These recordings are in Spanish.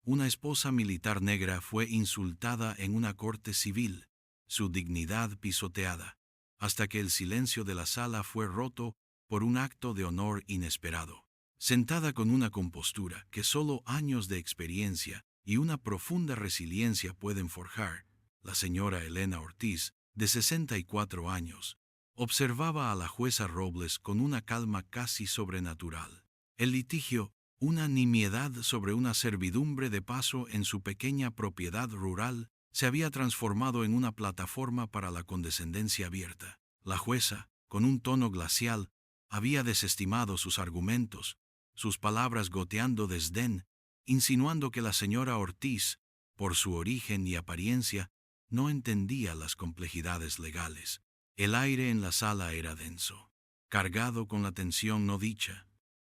una esposa militar negra fue insultada en una corte civil, su dignidad pisoteada, hasta que el silencio de la sala fue roto por un acto de honor inesperado. Sentada con una compostura que solo años de experiencia y una profunda resiliencia pueden forjar, la señora Elena Ortiz, de 64 años, observaba a la jueza Robles con una calma casi sobrenatural. El litigio, una nimiedad sobre una servidumbre de paso en su pequeña propiedad rural, se había transformado en una plataforma para la condescendencia abierta. La jueza, con un tono glacial, había desestimado sus argumentos, sus palabras goteando desdén, insinuando que la señora Ortiz, por su origen y apariencia, no entendía las complejidades legales. El aire en la sala era denso, cargado con la tensión no dicha,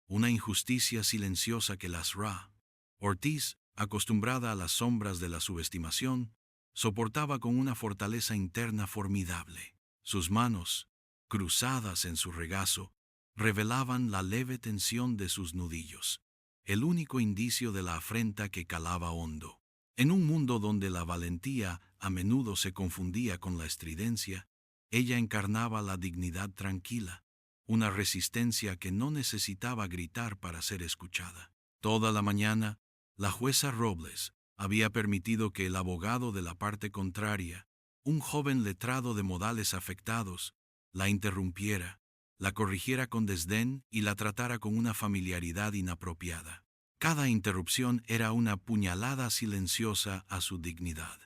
una injusticia silenciosa que lasra. Ortiz, acostumbrada a las sombras de la subestimación, soportaba con una fortaleza interna formidable. Sus manos, cruzadas en su regazo, revelaban la leve tensión de sus nudillos, el único indicio de la afrenta que calaba hondo. En un mundo donde la valentía a menudo se confundía con la estridencia, ella encarnaba la dignidad tranquila, una resistencia que no necesitaba gritar para ser escuchada. Toda la mañana, la jueza Robles había permitido que el abogado de la parte contraria, un joven letrado de modales afectados, la interrumpiera, la corrigiera con desdén y la tratara con una familiaridad inapropiada. Cada interrupción era una puñalada silenciosa a su dignidad.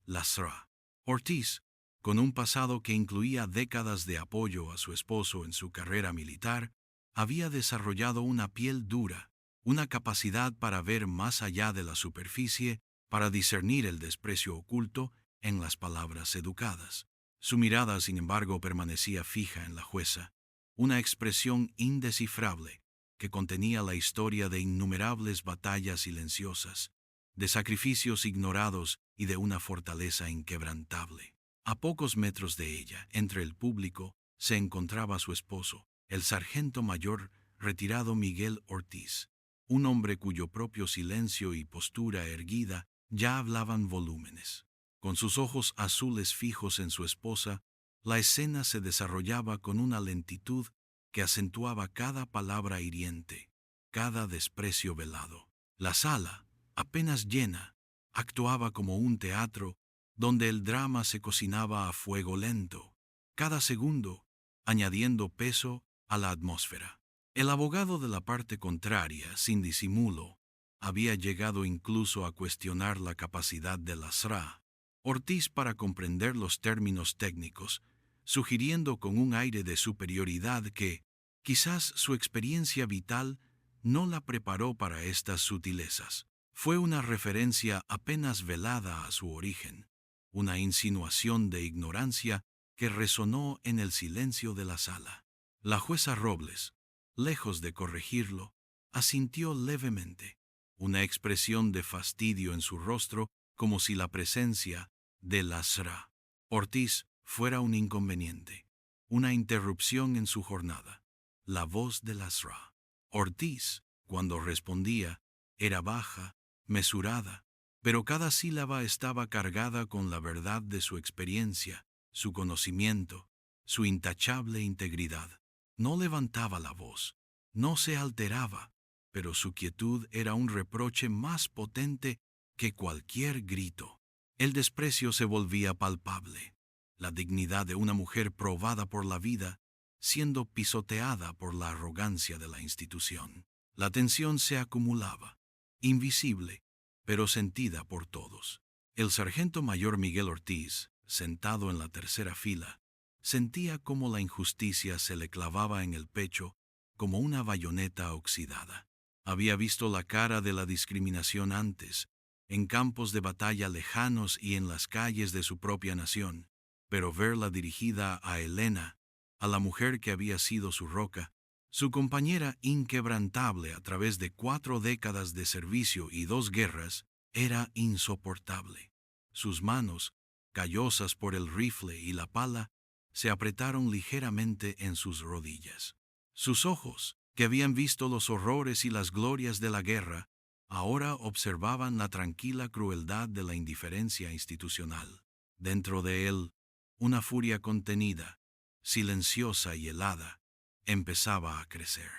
Lasra. Ortiz, con un pasado que incluía décadas de apoyo a su esposo en su carrera militar, había desarrollado una piel dura, una capacidad para ver más allá de la superficie, para discernir el desprecio oculto en las palabras educadas. Su mirada, sin embargo, permanecía fija en la jueza, una expresión indescifrable que contenía la historia de innumerables batallas silenciosas, de sacrificios ignorados y de una fortaleza inquebrantable. A pocos metros de ella, entre el público, se encontraba su esposo, el sargento mayor retirado Miguel Ortiz, un hombre cuyo propio silencio y postura erguida ya hablaban volúmenes. Con sus ojos azules fijos en su esposa, la escena se desarrollaba con una lentitud que acentuaba cada palabra hiriente, cada desprecio velado. La sala, apenas llena, actuaba como un teatro donde el drama se cocinaba a fuego lento, cada segundo añadiendo peso a la atmósfera. El abogado de la parte contraria, sin disimulo, había llegado incluso a cuestionar la capacidad de Lasra Ortiz para comprender los términos técnicos, sugiriendo con un aire de superioridad que, quizás su experiencia vital no la preparó para estas sutilezas. Fue una referencia apenas velada a su origen, una insinuación de ignorancia que resonó en el silencio de la sala. La jueza Robles, lejos de corregirlo, asintió levemente, una expresión de fastidio en su rostro, como si la presencia de Lasra Ortiz fuera un inconveniente, una interrupción en su jornada. La voz de Lasra Ortiz, cuando respondía, era baja, mesurada, pero cada sílaba estaba cargada con la verdad de su experiencia, su conocimiento, su intachable integridad. No levantaba la voz, no se alteraba, pero su quietud era un reproche más potente que cualquier grito. El desprecio se volvía palpable, la dignidad de una mujer probada por la vida, siendo pisoteada por la arrogancia de la institución. La tensión se acumulaba, invisible, pero sentida por todos. El sargento mayor Miguel Ortiz, sentado en la tercera fila, sentía cómo la injusticia se le clavaba en el pecho como una bayoneta oxidada. Había visto la cara de la discriminación antes, en campos de batalla lejanos y en las calles de su propia nación, pero verla dirigida a Elena, a la mujer que había sido su roca, su compañera inquebrantable a través de 4 décadas de servicio y 2 guerras, era insoportable. Sus manos, callosas por el rifle y la pala, se apretaron ligeramente en sus rodillas. Sus ojos, que habían visto los horrores y las glorias de la guerra, ahora observaban la tranquila crueldad de la indiferencia institucional. Dentro de él, una furia contenida, silenciosa y helada, empezaba a crecer.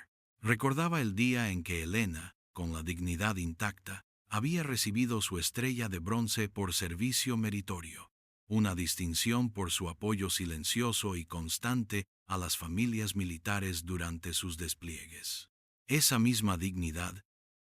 Recordaba el día en que Helena, con la dignidad intacta, había recibido su estrella de bronce por servicio meritorio, una distinción por su apoyo silencioso y constante a las familias militares durante sus despliegues. Esa misma dignidad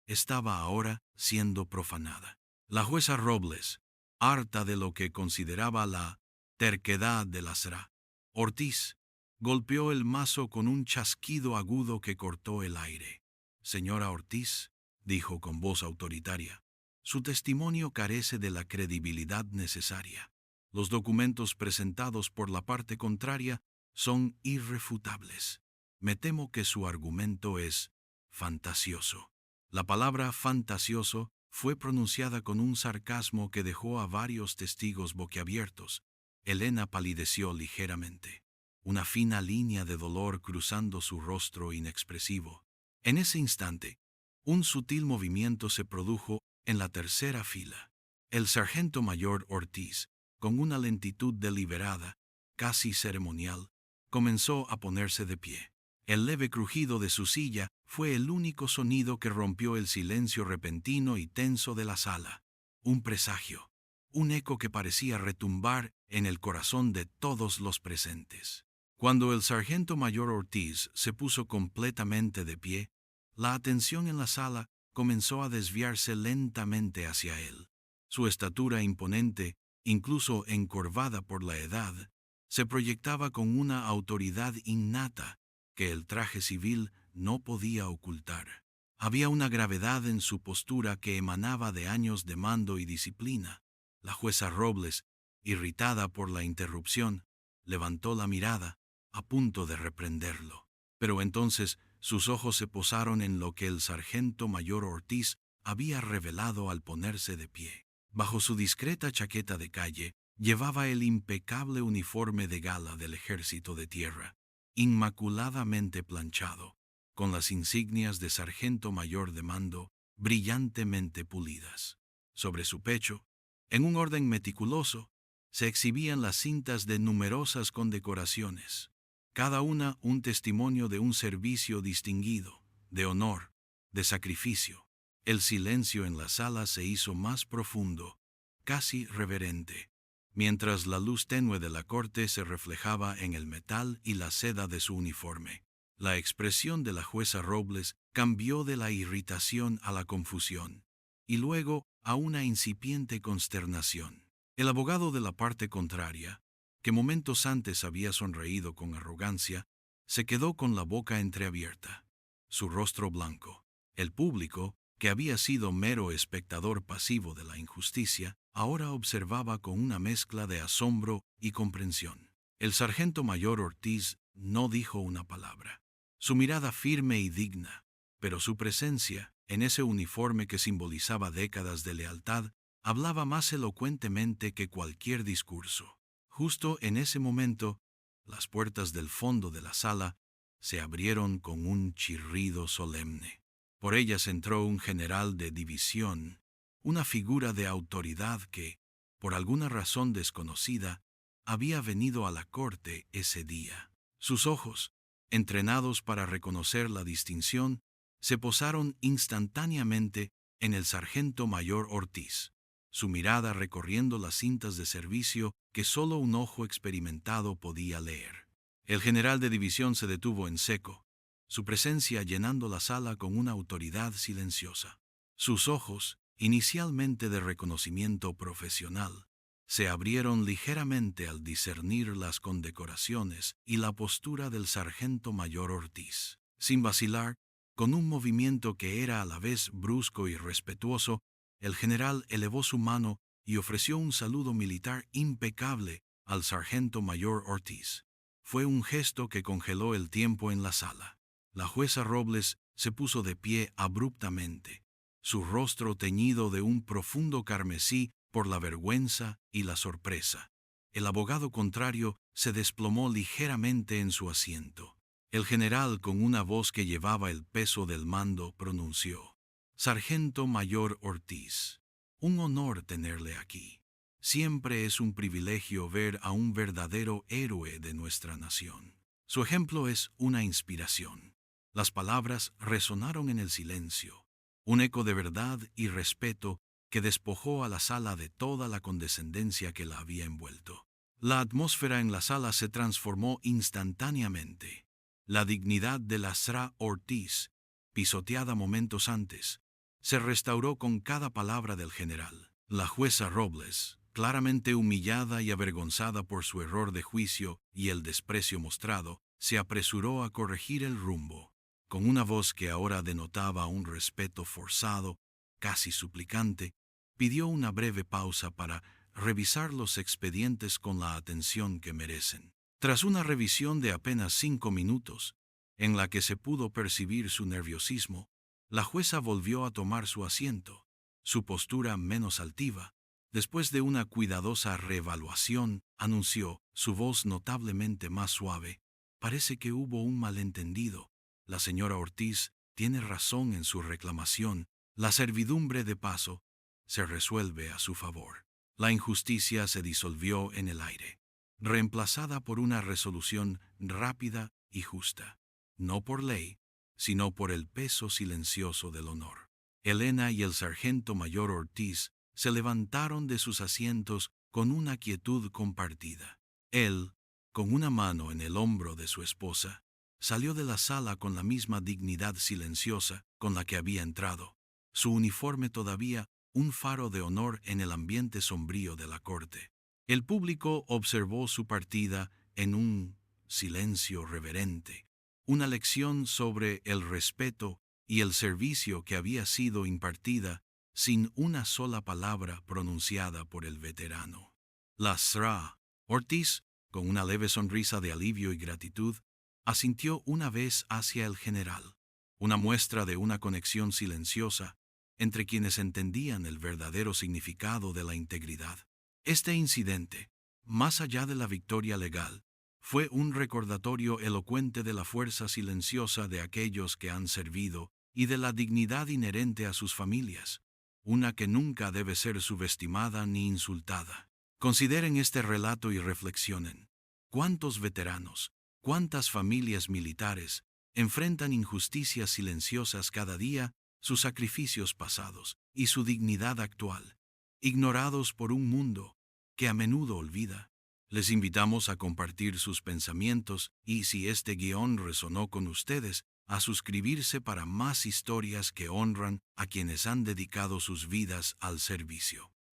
estaba ahora siendo profanada. La jueza Robles, harta de lo que consideraba la terquedad de la Sra. Ortiz, golpeó el mazo con un chasquido agudo que cortó el aire. Señora Ortiz, dijo con voz autoritaria, su testimonio carece de la credibilidad necesaria. Los documentos presentados por la parte contraria son irrefutables. Me temo que su argumento es fantasioso. La palabra fantasioso fue pronunciada con un sarcasmo que dejó a varios testigos boquiabiertos. Helena palideció ligeramente, una fina línea de dolor cruzando su rostro inexpresivo. En ese instante, un sutil movimiento se produjo en la tercera fila. El sargento mayor Ortiz, con una lentitud deliberada, casi ceremonial, comenzó a ponerse de pie. El leve crujido de su silla fue el único sonido que rompió el silencio repentino y tenso de la sala. Un presagio, un eco que parecía retumbar en el corazón de todos los presentes. Cuando el sargento mayor Ortiz se puso completamente de pie, la atención en la sala comenzó a desviarse lentamente hacia él. Su estatura imponente, incluso encorvada por la edad, se proyectaba con una autoridad innata que el traje civil no podía ocultar. Había una gravedad en su postura que emanaba de años de mando y disciplina. La jueza Robles, irritada por la interrupción, levantó la mirada, a punto de reprenderlo. Pero entonces sus ojos se posaron en lo que el sargento mayor Ortiz había revelado al ponerse de pie. Bajo su discreta chaqueta de calle, llevaba el impecable uniforme de gala del Ejército de Tierra, inmaculadamente planchado, con las insignias de sargento mayor de mando brillantemente pulidas. Sobre su pecho, en un orden meticuloso, se exhibían las cintas de numerosas condecoraciones, cada una un testimonio de un servicio distinguido, de honor, de sacrificio. El silencio en la sala se hizo más profundo, casi reverente, mientras la luz tenue de la corte se reflejaba en el metal y la seda de su uniforme. La expresión de la jueza Robles cambió de la irritación a la confusión, y luego a una incipiente consternación. El abogado de la parte contraria, que momentos antes había sonreído con arrogancia, se quedó con la boca entreabierta, su rostro blanco. El público, que había sido mero espectador pasivo de la injusticia, ahora observaba con una mezcla de asombro y comprensión. El sargento mayor Ortiz no dijo una palabra. Su mirada firme y digna, pero su presencia, en ese uniforme que simbolizaba décadas de lealtad, hablaba más elocuentemente que cualquier discurso. Justo en ese momento, las puertas del fondo de la sala se abrieron con un chirrido solemne. Por ellas entró un general de división, una figura de autoridad que, por alguna razón desconocida, había venido a la corte ese día. Sus ojos, entrenados para reconocer la distinción, se posaron instantáneamente en el sargento mayor Ortiz, su mirada recorriendo las cintas de servicio que solo un ojo experimentado podía leer. El general de división se detuvo en seco, su presencia llenando la sala con una autoridad silenciosa. Sus ojos, inicialmente de reconocimiento profesional, se abrieron ligeramente al discernir las condecoraciones y la postura del sargento mayor Ortiz. Sin vacilar, con un movimiento que era a la vez brusco y respetuoso, el general elevó su mano y ofreció un saludo militar impecable al sargento mayor Ortiz. Fue un gesto que congeló el tiempo en la sala. La jueza Robles se puso de pie abruptamente, su rostro teñido de un profundo carmesí por la vergüenza y la sorpresa. El abogado contrario se desplomó ligeramente en su asiento. El general, con una voz que llevaba el peso del mando, pronunció: Sargento Mayor Ortiz. Un honor tenerle aquí. Siempre es un privilegio ver a un verdadero héroe de nuestra nación. Su ejemplo es una inspiración. Las palabras resonaron en el silencio, un eco de verdad y respeto que despojó a la sala de toda la condescendencia que la había envuelto. La atmósfera en la sala se transformó instantáneamente. La dignidad de la Sra. Ortiz, pisoteada momentos antes, se restauró con cada palabra del general. La jueza Robles, claramente humillada y avergonzada por su error de juicio y el desprecio mostrado, se apresuró a corregir el rumbo. Con una voz que ahora denotaba un respeto forzado, casi suplicante, pidió una breve pausa para revisar los expedientes con la atención que merecen. Tras una revisión de apenas 5 minutos, en la que se pudo percibir su nerviosismo, la jueza volvió a tomar su asiento, su postura menos altiva. Después de una cuidadosa reevaluación, anunció, su voz notablemente más suave: «Parece que hubo un malentendido. La señora Ortiz tiene razón en su reclamación. La servidumbre de paso se resuelve a su favor». La injusticia se disolvió en el aire, reemplazada por una resolución rápida y justa, no por ley, sino por el peso silencioso del honor. Elena y el sargento mayor Ortiz se levantaron de sus asientos con una quietud compartida. Él, con una mano en el hombro de su esposa, salió de la sala con la misma dignidad silenciosa con la que había entrado, su uniforme todavía un faro de honor en el ambiente sombrío de la corte. El público observó su partida en un silencio reverente, una lección sobre el respeto y el servicio que había sido impartida sin una sola palabra pronunciada por el veterano. La Sra. Ortiz, con una leve sonrisa de alivio y gratitud, asintió una vez hacia el general, una muestra de una conexión silenciosa entre quienes entendían el verdadero significado de la integridad. Este incidente, más allá de la victoria legal, fue un recordatorio elocuente de la fuerza silenciosa de aquellos que han servido y de la dignidad inherente a sus familias, una que nunca debe ser subestimada ni insultada. Consideren este relato y reflexionen. ¿Cuántos veteranos, cuántas familias militares enfrentan injusticias silenciosas cada día, sus sacrificios pasados y su dignidad actual, ignorados por un mundo que a menudo olvida? Les invitamos a compartir sus pensamientos y, si este guión resonó con ustedes, a suscribirse para más historias que honran a quienes han dedicado sus vidas al servicio.